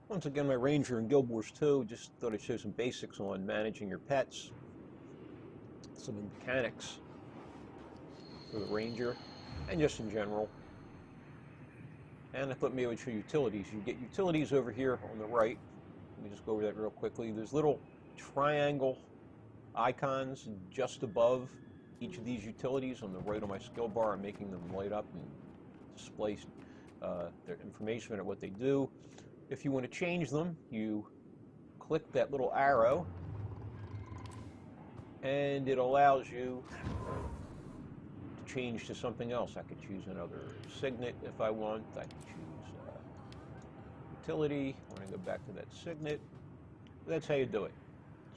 Once again, my Ranger in Guild Wars 2, just thought I'd show some basics on managing your pets, some mechanics for the Ranger, and just in general. And I thought maybe I would show utilities. You get utilities over here on the right. Let me just go over that real quickly. There's little triangle icons just above each of these utilities on the right of my skill bar. I'm making them light up and display their information about what they do. If you want to change them, you click that little arrow and it allows you to change to something else. I could choose another signet if I want. I could choose utility. I want to go back to that signet. That's how you do it.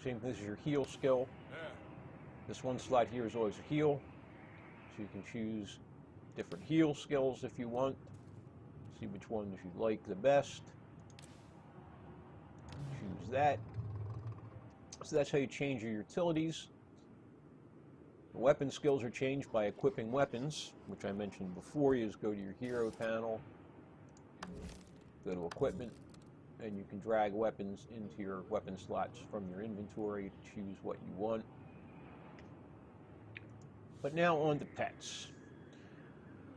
Same thing, this is your heal skill. This one slot here is always a heal, so you can choose different heal skills if you want. See which ones you like the best. Choose that. So that's how you change your utilities. The weapon skills are changed by equipping weapons, which I mentioned before. You just go to your hero panel, go to equipment, and you can drag weapons into your weapon slots from your inventory to choose what you want. But now on to pets.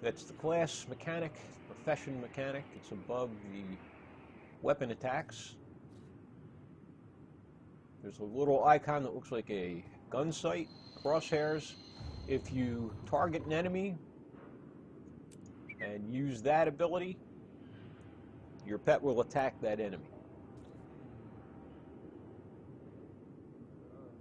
That's the class mechanic, profession mechanic. It's above the weapon attacks. There's a little icon that looks like a gun sight, crosshairs. If you target an enemy and use that ability, your pet will attack that enemy.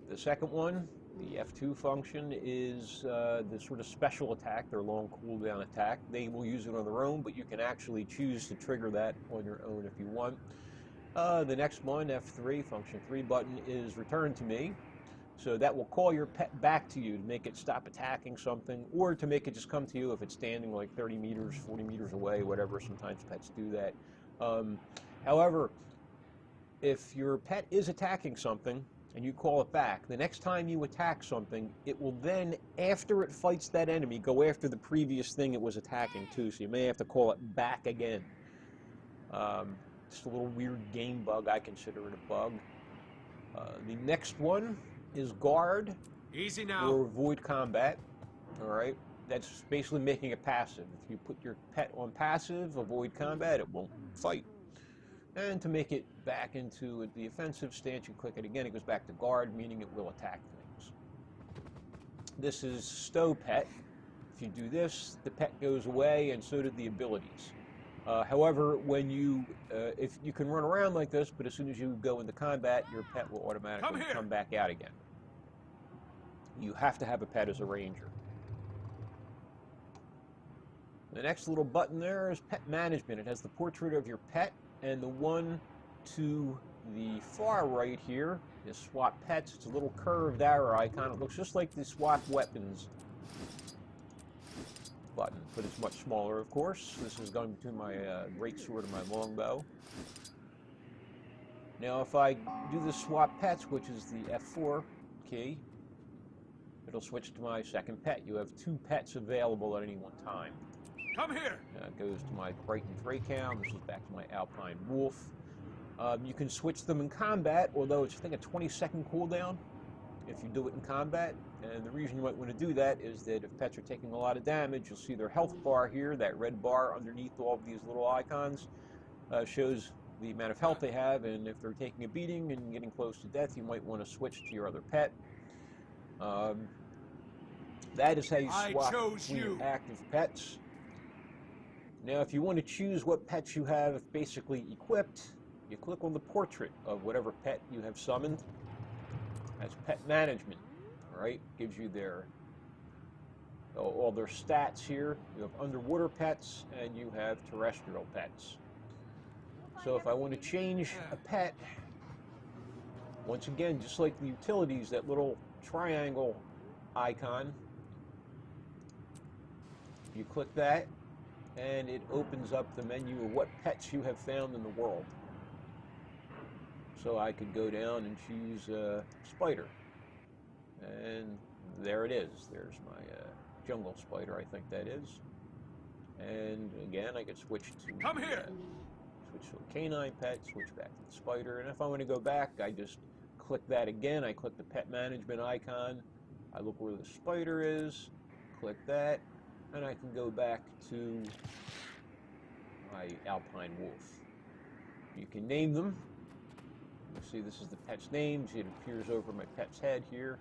The second one, the F2 function, is the sort of special attack, their long cooldown attack. They will use it on their own, but you can actually choose to trigger that on your own if you want. The next one, F3, function 3 button, is return to me. So that will call your pet back to you to make it stop attacking something, or to make it just come to you if it's standing like 30 meters, 40 meters away, whatever. Sometimes pets do that. However, if your pet is attacking something and you call it back, the next time you attack something, it will then, after it fights that enemy, go after the previous thing it was attacking too. So you may have to call it back again. Just a little weird game bug. I consider it a bug. The next one is guard. Easy now. Or avoid combat. All right, that's basically making it passive. If you put your pet on passive, avoid combat, it won't fight. And to make it back into the offensive stance, you click it again. It goes back to guard, meaning it will attack things. This is stow pet. If you do this, the pet goes away, and so do the abilities. However, when if you can run around like this, but as soon as you go into combat, your pet will automatically come back out again. You have to have a pet as a ranger. The next little button there is pet management. It has the portrait of your pet, and the one to the far right here is swap pets. It's a little curved arrow icon. It looks just like the swap weapons button, but it's much smaller, of course. This is going between my greatsword and my longbow. Now, if I do the swap pets, which is the F4 key, it'll switch to my second pet. You have 2 pets available at any one time. Come here! It goes to my Brighton Drachound. This is back to my Alpine Wolf. You can switch them in combat, although it's, I think, a 20-second cooldown if you do it in combat. And the reason you might want to do that is that if pets are taking a lot of damage, you'll see their health bar here. That red bar underneath all of these little icons shows the amount of health they have, and if they're taking a beating and getting close to death, you might want to switch to your other pet. That is how you swap between active pets. Now, if you want to choose what pets you have basically equipped, you click on the portrait of whatever pet you have summoned. That's pet management, all right? Gives you all their stats here. You have underwater pets and you have terrestrial pets. So if I want to change a pet, once again, just like the utilities, that little triangle icon, you click that, and it opens up the menu of what pets you have found in the world. So I could go down and choose spider, and there it is. There's my jungle spider, I think that is. And again, I could switch to So canine pet, switch back to the spider, and if I want to go back, I just click that again. I click the pet management icon, I look where the spider is, click that, and I can go back to my alpine wolf. You can name them. You see this is the pet's name. See, it appears over my pet's head here.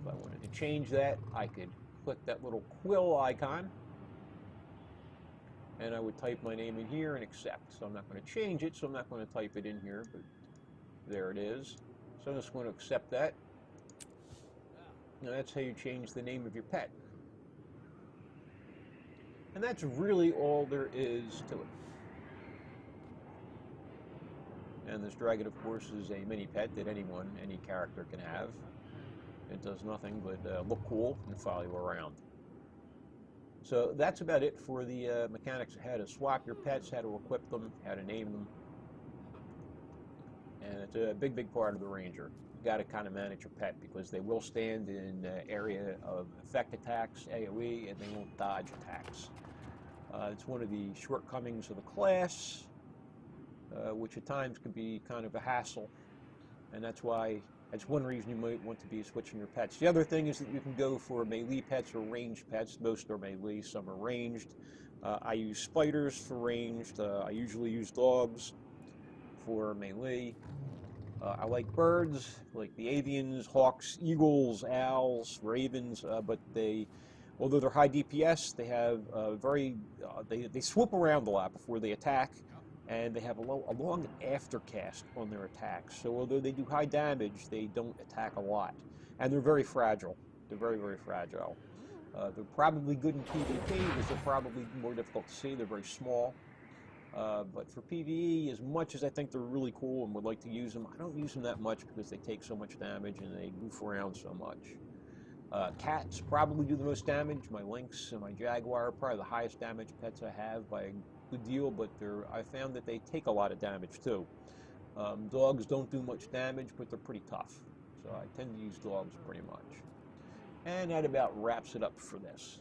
If I wanted to change that, I could click that little quill icon, and I would type my name in here and accept. So I'm not going to change it, so I'm not going to type it in here, but there it is. So I'm just going to accept that. Now that's how you change the name of your pet. And that's really all there is to it. And this dragon, of course, is a mini pet that anyone, any character can have. It does nothing but look cool and follow you around. So that's about it for the mechanics of how to swap your pets, how to equip them, how to name them. And it's a big, big part of the Ranger. You got to kind of manage your pet because they will stand in area of effect attacks, AoE, and they won't dodge attacks. It's one of the shortcomings of the class, which at times can be kind of a hassle, and that's why that's one reason you might want to be switching your pets. The other thing is that you can go for melee pets or ranged pets. Most are melee, some are ranged. I use spiders for ranged. I usually use dogs for melee. I like birds, like the avians, hawks, eagles, owls, ravens, but although they're high DPS, they have they swoop around a lot before they attack, and they have a long aftercast on their attacks. So although they do high damage, they don't attack a lot, and they're very fragile. They're very, very fragile. They're probably good in PvP because they're probably more difficult to see. They're very small. But for PvE, as much as I think they're really cool and would like to use them, I don't use them that much because they take so much damage and they goof around so much. Cats probably do the most damage. My lynx and my jaguar are probably the highest damage pets I have by a good deal, but I found that they take a lot of damage too. Dogs don't do much damage, but they're pretty tough. So I tend to use dogs pretty much. And that about wraps it up for this.